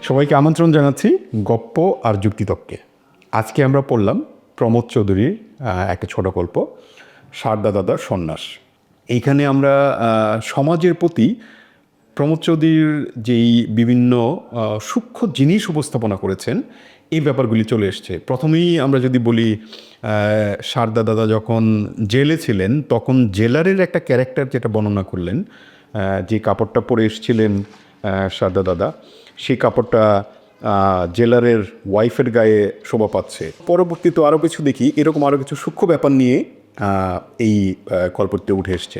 সবাইকে আমন্ত্রণ জানাচ্ছি গপ্প আর যুক্তিতক্কে। আজকে আমরা পড়লাম প্রমোদ চৌধুরীর একটা ছোট গল্প সারদা দাদার সন্ন্যাস। এইখানে আমরা সমাজের প্রতি প্রমোদ চৌধুরীর যেই বিভিন্ন সূক্ষ্ম জিনিস উপস্থাপনা করেছেন এই ব্যাপারগুলি চলে এসছে। প্রথমেই আমরা যদি বলি, সারদা দাদা যখন জেলে ছিলেন তখন জেলারের একটা ক্যারেক্টার যেটা বর্ণনা করলেন, যে কাপড়টা পরে এসেছিলেন সারদা দাদা, সেই কাপড়টা জেলারের ওয়াইফের গায়ে শোভা পাচ্ছে। পরবর্তীতে আরও কিছু দেখি, এরকম আরও কিছু সূক্ষ্ম ব্যাপার নিয়ে এই গল্পটিতে উঠে এসছে।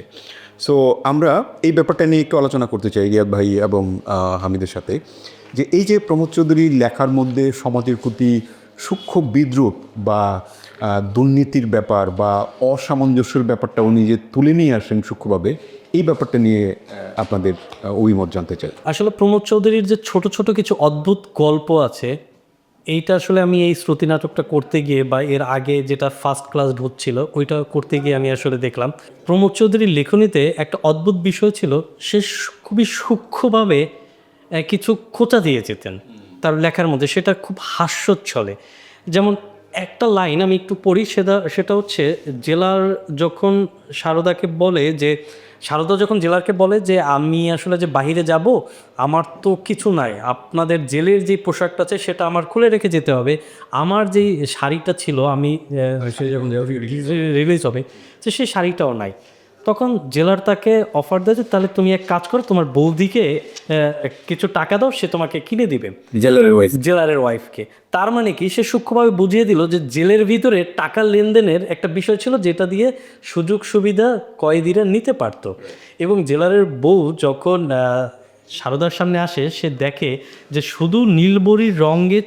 সো আমরা এই ব্যাপারটা নিয়ে একটু আলোচনা করতে চাই রিয়াদ ভাই এবং হামিদের সাথে, যে এই যে প্রমোদ চৌধুরীর লেখার মধ্যে সমাজের প্রতি সূক্ষ্ম বিদ্রূপ বা দুর্নীতির ব্যাপার বা অসামঞ্জস্যের ব্যাপারটা উনি যে তুলে নিয়ে আসেন সূক্ষ্মভাবে, এই ব্যাপারটা নিয়ে আপনাদের অভিমত জানতে চাই। আসলে প্রমোদ চৌধুরীর যে ছোট ছোট কিছু অদ্ভুত গল্প আছে, এইটা আসলে আমি এই শ্রুতি নাটকটা করতে গিয়ে বা এর আগে যেটা ফার্স্ট ক্লাস হচ্ছিল ওইটা করতে গিয়ে আমি আসলে দেখলাম প্রমোদ চৌধুরীর লেখনীতে একটা অদ্ভুত বিষয় ছিল। সে খুবই সূক্ষ্মভাবে কিছু খোঁচা দিয়ে যেতেন তার লেখার মধ্যে, সেটা খুব হাস্যোচ্ছলে। যেমন একটা লাইন আমি একটু পড়ি, সেটা হচ্ছে জেলার যখন সারদাকে বলে যে, সারদা যখন জেলারকে বলে যে আমি আসলে যে বাহিরে যাব, আমার তো কিছু নাই, আপনাদের জেলের যে পোশাকটা আছে সেটা আমার খুলে রেখে যেতে হবে, আমার যেই শাড়িটা ছিল আমি সে যখন রিলিজ হবে তো সেই শাড়িটাও নাই। তখন জেলার তাকে অফার দেয় যে তাহলে তুমি এক কাজ করো, তোমার বৌদিকে কিছু টাকা দাও, সে তোমাকে কিনে দিবে, জেলারের ওয়াইফকে। তার মানে কি, সে সূক্ষ্মভাবে বুঝিয়ে দিল যে জেলের ভিতরে টাকা লেনদেনের একটা বিষয় ছিল যেটা দিয়ে সুযোগ সুবিধা কয়েদিরা নিতে পারতো। এবং জেলারের বউ যখন সারদার সামনে আসে, সে দেখে যে শুধু নীলবরীর রঙে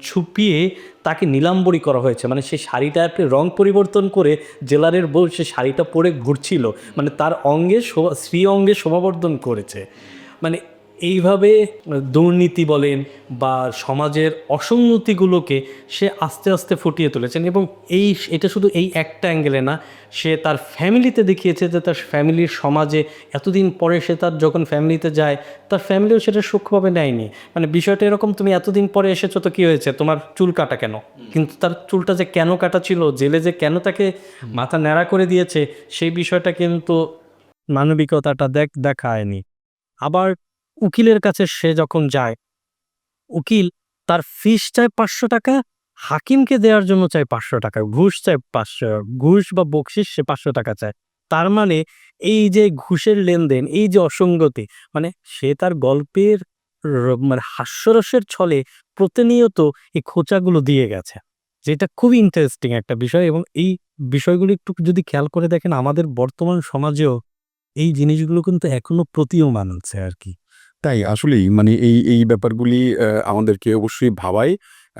ছুপিয়ে তাকে নীলাম্বরী করা হয়েছে। মানে সেই শাড়িটা আপনি রং পরিবর্তন করে জেলারের বউ সে শাড়িটা পরে ঘুরছিল, মানে তার অঙ্গে স্ত্রী অঙ্গে শোভাবর্ধন করেছে। মানে এইভাবে দুর্নীতি বলেন বা সমাজের অসঙ্গতিগুলোকে সে আস্তে আস্তে ফুটিয়ে তুলেছেন। এবং এটা শুধু এই একটা অ্যাঙ্গেলে না, সে তার ফ্যামিলিতে দেখিয়েছে যে তার ফ্যামিলির সমাজে এতদিন পরে সে তার যখন ফ্যামিলিতে যায়, তার ফ্যামিলিও সেটা সূক্ষ্মভাবে নেয়নি। মানে বিষয়টা এরকম, তুমি এতদিন পরে এসেছো তো কী হয়েছে, তোমার চুল কাটা কেন? কিন্তু তার চুলটা যে কেন কাটা ছিল, জেলে যে কেন তাকে মাথা ন্যাড়া করে দিয়েছে, সেই বিষয়টা কিন্তু মানবিকতাটা দেখায়নি। আবার উকিলের কাছে সে যখন যায়, উকিল তার ফিস চায় 500 টাকা, হাকিমকে দেওয়ার জন্য চায় 500 টাকা, ঘুষ চায় 500, ঘুষ বা বকশিস সে 500 টাকা চায়। তার মানে এই যে ঘুষের লেনদেন, এই যে অসঙ্গতি, মানে সে তার গল্পের মানে হাস্যরসের ছলে প্রতিনিয়ত এই খোঁচাগুলো দিয়ে গেছে, যেটা খুবই ইন্টারেস্টিং একটা বিষয়। এবং এই বিষয়গুলো একটু যদি খেয়াল করে দেখেন, আমাদের বর্তমান সমাজেও এই জিনিসগুলো কিন্তু এখনো প্রতীয়মান আছে আর কি। তাই আসলেই মানে এই এই ব্যাপারগুলি আমাদেরকে অবশ্যই ভাবায়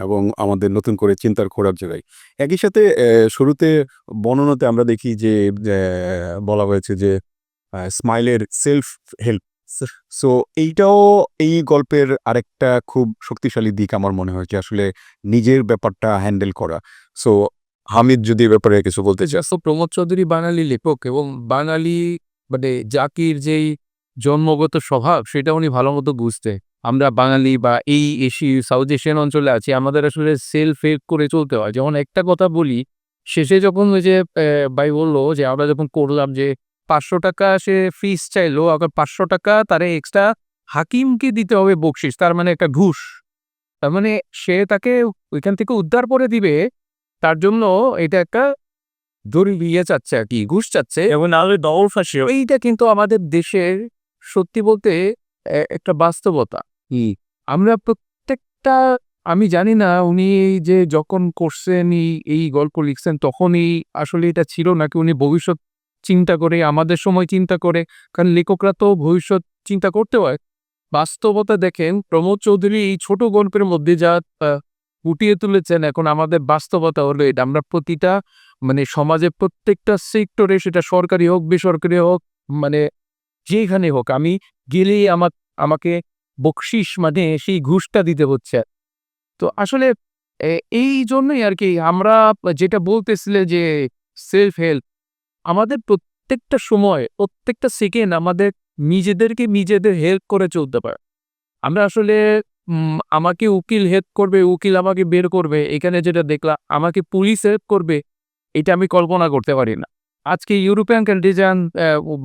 এবং আমাদের নতুন করে চিন্তার খোরাক জাগায়। একই সাথে শুরুতে বর্ণনাতে আমরা দেখি যে বলা হয়েছে যে স্মাইলের সেলফ হেল্প। সো এইটাও এই গল্পের আরেকটা খুব শক্তিশালী দিক আমার মনে হয়, যে আসলে নিজের ব্যাপারটা হ্যান্ডেল করা। সো হামিদ যদি এ ব্যাপারে কিছু বলতে চাস। তো প্রমোদ চৌধুরী বাঙালি লেখক এবং বাঙালি মানে জাতির যেই জন্মগত স্বভাব সেটা উনি ভালো মতো বুঝতে। আমরা বাঙালি বা এই সাউথ এশিয়ান অঞ্চলে আছি, আমাদের আসলে সেলফ হেল্প করে চলতে হয়। যেমন একটা কথা বলি, শেষে যখন ওই যে ভাই বললো যে আমরা যখন করলাম যে 500 টাকা সে ফিস চাইলো, আবার 500 টাকা তারে এক্সট্রা হাকিমকে দিতে হবে বকশিস, তার মানে একটা ঘুষ। তার মানে সে তাকে ওইখান থেকে উদ্ধার করে দিবে, তার জন্য এটা একটা চাচ্ছে আর কি, ঘুষ চাচ্ছে। এবং নাহলে ডবল ফাঁসি। এইটা কিন্তু আমাদের দেশের সত্যি বলতে একটা বাস্তবতা। আমরা প্রত্যেকটা, আমি জানি না উনি এই যে যখন করছেন এই গল্প লিখছেন তখনই আসলে এটা ছিল নাকি উনি ভবিষ্যৎ চিন্তা করে, আমাদের সময় চিন্তা করে, কারণ লেখকরা তো ভবিষ্যৎ চিন্তা করতে হয়। বাস্তবতা দেখেন, প্রমোদ চৌধুরী এই ছোট গল্পের মধ্যে যা ফুটিয়ে তুলেছেন, এখন আমাদের বাস্তবতা হলো এটা। আমরা প্রতিটা মানে সমাজের প্রত্যেকটা সেক্টরে, সেটা সরকারি হোক বেসরকারি হোক, মানে যেখানে হোক, আমি গেলেই আমাকে বকশিস মানে সেই ঘুষটা দিতে হচ্ছে। তো আসলে এই জন্যই আর কি আমরা যেটা বলতেছিলে যে সেলফ হেল্প, আমাদের প্রত্যেকটা সময় প্রত্যেকটা সেকেন্ড আমাদের নিজেদেরকে নিজেদের হেল্প করে চলতে পারে। আমরা আসলে আমাকে উকিল হেল্প করবে, উকিল আমাকে বের করবে, এখানে যেটা দেখলাম আমাকে পুলিশ হেল্প করবে, এটা আমি কল্পনা করতে পারি না। আজকে ইউরোপিয়ান কান্ট্রি যান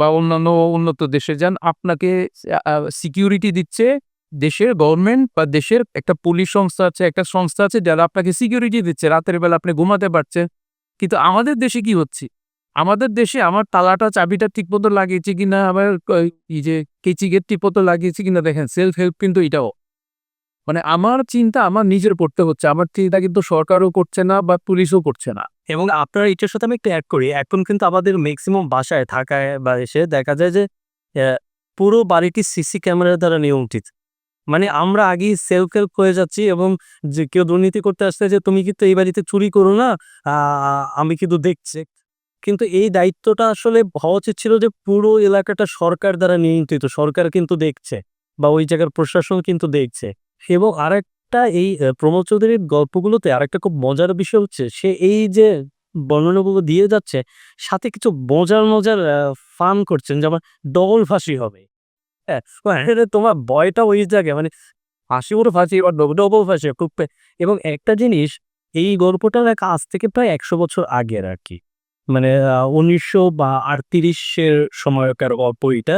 বা অন্যান্য উন্নত দেশে যান, আপনাকে সিকিউরিটি দিচ্ছে দেশের গভর্নমেন্ট বা দেশের একটা পুলিশ সংস্থা আছে, একটা সংস্থা আছে যারা আপনাকে সিকিউরিটি দিচ্ছে, রাতের বেলা আপনি ঘুমাতে পারছেন। কিন্তু আমাদের দেশে কি হচ্ছে? আমাদের দেশে আমার তালাটা চাবিটা ঠিকমতো লাগিয়েছে কিনা, আমার এই যে কেচি গেট ঠিকমতো লাগিয়েছে কিনা দেখেন, সেলফ হেল্প কিন্তু এটাও। মানে আমার চিন্তা আমার নিজের করতে হচ্ছে, আমার চিন্তা কিন্তু সরকারও করছে না বা পুলিশও করছে না। এবং আপনার এটার সাথে আমি একটু অ্যাড করি, এখন কিন্তু আমাদের ম্যাক্সিমাম বাসায় ঢাকায় বা এসে দেখা যায় যে পুরো বাড়িটি সিসি ক্যামেরা দ্বারা নিয়ন্ত্রিত। মানে আমরা আগেই সেলফ হেল্প হয়ে যাচ্ছি এবং যে কেউ দুর্নীতি করতে আসছে যে তুমি কিন্তু এই বাড়িতে চুরি করো না, আমি কিন্তু দেখছি। কিন্তু এই দায়িত্বটা আসলে হওয়া উচিত ছিল যে পুরো এলাকাটা সরকার দ্বারা নিয়ন্ত্রিত, সরকার কিন্তু দেখছে বা ওই জায়গার প্রশাসন কিন্তু দেখছে। এবং আরেকটা এই প্রমোদ চৌধুরীর গল্পগুলোতে আরেকটা খুব মজার বিষয় হচ্ছে সে এই যে বর্ণনাগুলো দিয়ে যাচ্ছে সাথে কিছু মজার মজার ফান করছেন, যেমন ডবল ফাঁসি হবে। হ্যাঁ, মানে তোমার ভয়টা ওই জায়গায়, মানে ফাঁসি ওর ফাঁসি বা ডবল ফাঁসি খুব এবং একটা জিনিস, এই গল্পটা আজ থেকে প্রায় ১০০ বছর আগের আর কি, মানে ১৯০০ বা ৩৮-এর সময়কার গল্প এটা।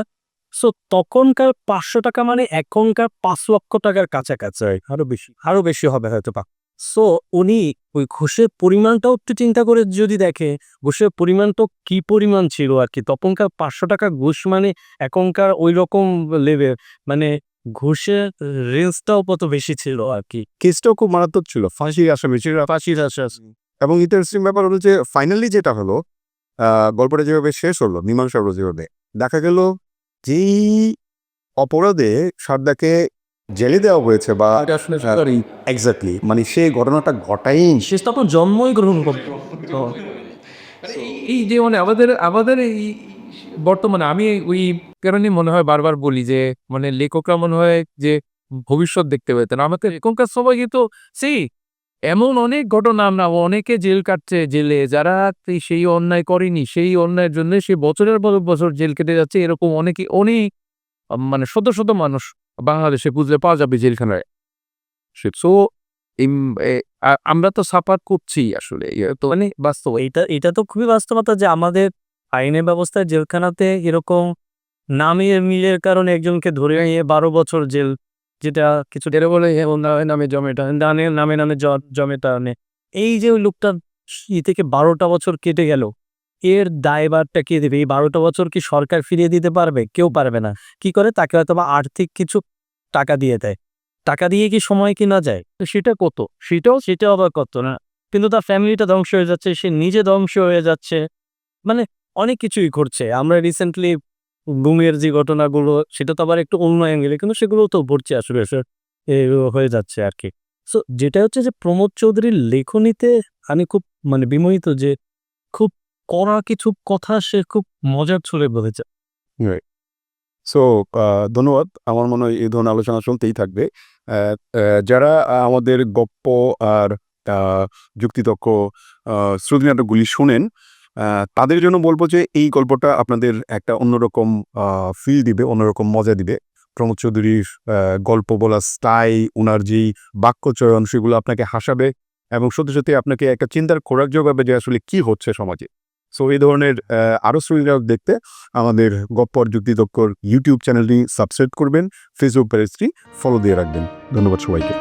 সো তখনকার ৫০০ টাকা মানে এখনকার ৫ লক্ষ টাকার কাছাকাছি, আরো বেশি হবে হয়তো বা। সো উনি ওই ঘুষের পরিমাণটাও একটু চিন্তা করে যদি দেখে, ঘুষের পরিমাণটা কি পরিমাণ ছিল আর কি, তখনকার ৫০০ টাকা ঘুষ মানে এখনকার ওই রকম লেভেল, মানে ঘুষের রেঞ্জটাও কত বেশি ছিল আর কি। কেসটাও খুব মারাত্মক ছিল, ফাঁসির আসামি ছিল। ফাঁসির আশ্বাস। এবং ইন্টারেস্টিং ব্যাপার হলো যে ফাইনালি যেটা হলো, গল্পটা যেভাবে শেষ হলো, মীমাংসা হলো যেভাবে, দেখা গেল যেই অপরাধে সারদাকে জেলে দেওয়া হয়েছে বা এক্স্যাক্টলি মানে সে ঘটনাটা ঘটায়নি। শেষ তখন জন্মই গ্রহণ করতো। তো এই যে মানে আমাদের আমাদের এই বর্তমানে আমি ওই কারণে মনে হয় বারবার বলি যে মানে লেখকরা মনে হয় যে ভবিষ্যৎ দেখতে পেতেন। আমাদের এখনকার সময় কিন্তু সেই এমন অনেক ঘটনা, আমরা অনেকে জেল কাটছে, জেলে যারা সেই অন্যায় করেনি, সেই অন্যায়ের জন্য সে বছরের পর বছর জেল কেটে যাচ্ছে, এরকম অনেকে অনেক মানে শত শত মানুষ বাংলাদেশে খুঁজলে পাওয়া যাবে জেলখানায়। সো আমরা তো সাফার করছি আসলে, তো মানে বাস্তব এটা এটা তো খুবই বাস্তবতা যে আমাদের আইনের ব্যবস্থায় জেলখানাতে এরকম নামের মিলের কারণে একজনকে ধরে নিয়ে ১২ বছর জেল, যেটা কিছু এরা বলে নামে জমেটা দানের নামে নামে জমে টানে। এই যে ওই লোকটা থেকে ১২টা বছর কেটে গেল, এর দায়ভারটা কে দেবে? এই ১২টা বছর কি সরকার ফিরিয়ে দিতে পারবে? কেউ পারবে না। কি করে? তাকে হয়তোবা আর্থিক কিছু টাকা দিয়ে দেয়। টাকা দিয়ে কি সময় কিনা যায়? তো সেটা কত? সেটাও আবার কত না। কিন্তু তার ফ্যামিলিটা ধ্বংস হয়ে যাচ্ছে, সে নিজে ধ্বংস হয়ে যাচ্ছে। মানে অনেক কিছুই ঘটছে। আমরা রিসেন্টলি গুমের যে ঘটনাগুলো, সেটা তো আবার একটু অন্য অ্যাঙ্গেলে, কিন্তু সেগুলোও তো ঘটছে আসলে হয়ে যাচ্ছে আরকি। সো যেটা হচ্ছে যে প্রমোদ চৌধুরীর লেখনীতে আমি খুব মানে বিমোহিত যে খুব কড়া কিছু কথা সে খুব মজার ছলে বলেছে। সো ধন্যবাদ। আমার মনে হয় এই ধরনের আলোচনা চলতেই থাকবে। যারা আমাদের গপ্প আর যুক্তিতক্ক শ্রুতি নাটকগুলি শোনেন, তাদের জন্য বলবো যে এই গল্পটা আপনাদের একটা অন্যরকম ফিল দিবে, অন্যরকম মজা দিবে। প্রমোদ চৌধুরীর গল্প বলার স্টাইল, উনার যেই বাক্যচয়ন, সেগুলো আপনাকে হাসাবে এবং সত্যি সত্যি আপনাকে একটা চিন্তার খোরাক যোগাবে যে আসলে কি হচ্ছে সমাজে। সো এই ধরনের আরও শ্রুতি নাটক দেখতে আমাদের গপ্প আর যুক্তিতক্কর ইউটিউব চ্যানেলটি সাবস্ক্রাইব করবেন, ফেসবুক পেজটি ফলো দিয়ে রাখবেন। ধন্যবাদ সবাইকে।